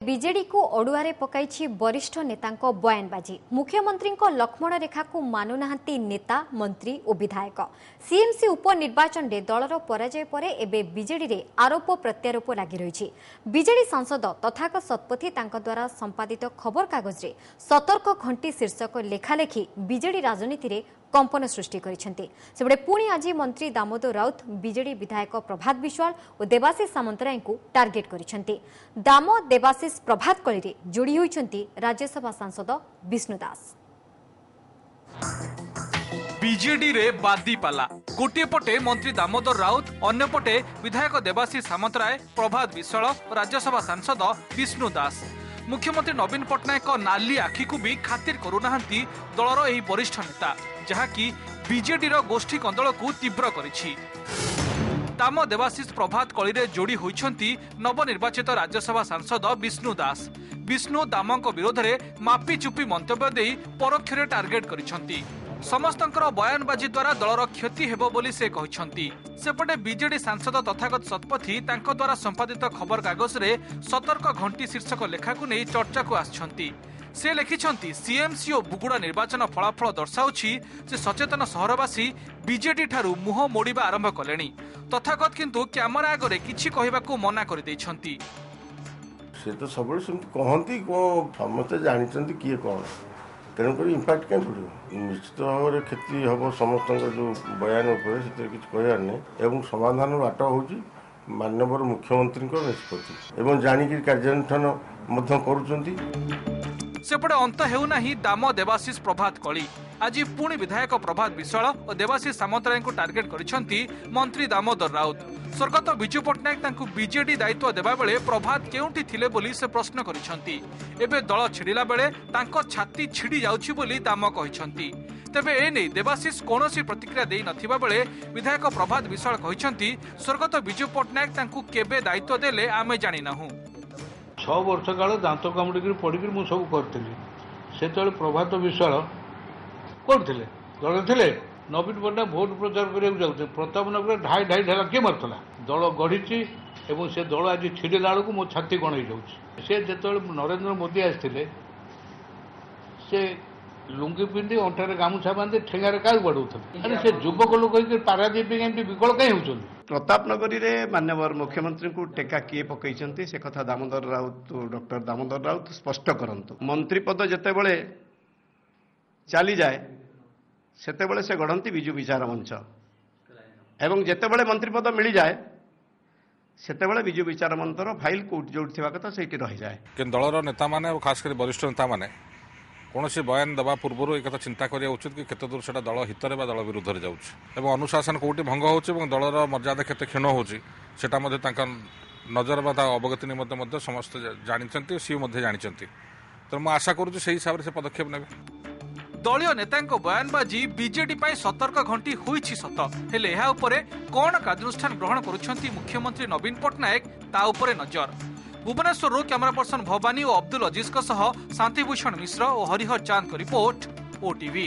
BJD को अड़ुआरे पकाई वरिष्ठ नेता बयानबाजी। मुख्यमंत्री लक्ष्मण रेखा को मानुनाहांती नेता मंत्री और विधायक। सीएमसी उपनिर्वाचन में दलर पराजय पर एवं बीजेडी रे आरोप प्रत्यारोप लगी रही। बीजेडी सांसद तथागत शतपथी द्वारा संपादित खबर कागज रे सतर्क घंटी शीर्षक लेखालेखी बीजेडी राजनीति रे कंपन सृष्टि करते पुणी आज मंत्री दामोदर राउत बीजेडी विधायक प्रभात विश्वाल और देवाशीष सामंतराय को टार्गेट करछंती। दाम देवाशीष प्रभात कली रे जोड़ी होइछंती राज्यसभा सांसद विष्णु दास। बीजेडी रे बादी पाला गोटे पटे मंत्री दामोदर राउत अन्य पटे विधायक देवाशीष सामंतराय प्रभात विश्वाल और राज्यसभा सांसद विष्णु दास। मुख्यमंत्री नवीन पट्टनायक नाली आखि को भी खातिर करूनाहांती दलर एही वरिष्ठ नेता जहाँकि बीजेडी गोष्ठी कंदल को तीव्र करिछि। दाम देवाशीष प्रभात कली रे जोड़ी होइछंती नवनिर्वाचित राज्यसभा सांसद विष्णु दास। विष्णु दामक विरोध में मापी चुपी मंतव्य देई परोक्षरे टार्गेट करिछंती। समस्तंकर बयानबाजी द्वारा दलर क्षति हेबो बोली से कहिछंती। सेपटे बीजेडी सांसद तथागत शतपथी तांको द्वारा संपादित खबर कागज रे सतर्क घंटी शीर्षक लेखा को नहीं चर्चा को आछंती। से लिखिछंती सीएमसी और बुगुड़ा निर्वाचन फलाफल दर्शाउछि जे सचेतन सहरवासी बीजेडी ठारू मुह मोड़िबा आरंभ कलेनी। तथागत किंतु कैमरा आगरे किछि कहिबाकू मना कर दैछंती। से तो सब कहती समस्ते जानते किए कौन तेणुक इम्पैक्ट क्या पड़ो निश्चित भाव में क्षति हम समस्त जो बयान किसी कहार नहीं समाधान बाट हूँ माननीय मुख्यमंत्री निष्पत्ति एवं जाणिक कार्यानुष्ठान कर सेपटे अंत हेउना दाम देवाशीष प्रभात कली। आज पुणी विधायक प्रभात विश्वाल और देवाशीष सामंतराय को टार्गेट करिसेंती मंत्री दामोदर राउत। स्वर्गत विजु पट्टनायक तांकु बीजेडी दायित्व देबा बेले प्रभात केउंठी थिले बोली से प्रश्न करिसेंती। एबे दल छिड़िला बेले तांको छाती छिड़ी जाउछि बोली दाम कहिसेंती। तेबे ए नै देवाशीष कोनोसी प्रतिक्रिया देई नथिबा बेले विधायक प्रभात विश्वाल कहिसेंती स्वर्गत विजु पट्टनायक तांकु केबे दायित्व देले आमे जानि नाहु। 6 वर्ष काल दांत कामुड़ी पड़ी मुझे सब करी से प्रभात विश्वाल कौन थे दल थे नवीन पट्टनायक भोट प्रचार करने जाते प्रतापनगर ढाई ढाई ढाला किए मार्ला दल गढ़ी से दल आज छिड़ेला बेलू मो छाती कण हो जो नरेंद्र मोदी आसते से लुंगी पिंधि अंठारे गामुछा बांधि ठेंगार क्या बढ़ाते से युवक लोक पारादीप विकल कहीं होती प्रतापनगरी रे माननीय मुख्यमंत्री को टेका किए पकई से कथा दामोदर राउत डॉक्टर दामोदर राउत स्पष्ट करंतु। मंत्री पद जेते बळे चली जाए सेते बळे से गढ़ंती विजु विचार मंच एवं जेते बळे मंत्री पद मिल जाए सेते बळे विजु विचार मंचर फाइल कोर्ट जोड़ थिबा कथा सेठी रहि जाए। कि दलर नेता माने खास कर वरिष्ठ नेता माने कौन बयान देवा पूर्व एक चिंता करा उचित कि केते दूर से दल हितर दल विरुद्ध में जाऊँ अनुशासन कौटी भंग हो दलर मर्यादा केते क्षीण होटा नजर अवगति निमंते समस्त जानते सी जानते तो मुझे आशा करुँ से हिसाब से पदक्षेप ने। दलीय नेता बयानबाजी बीजेडी सतर्क घंटी होइछि सत हेले एहा उपरे कौन कार्यानुष्ठान ग्रहण करुछंती मुख्यमंत्री नवीन पट्टनायक ता उपरे नजर। भुवनेश्वर कैमरा पर्सन भवानी और अब्दुल अजीज शांतिभूषण मिश्र और हरिहर चांद को रिपोर्ट ओटीवी।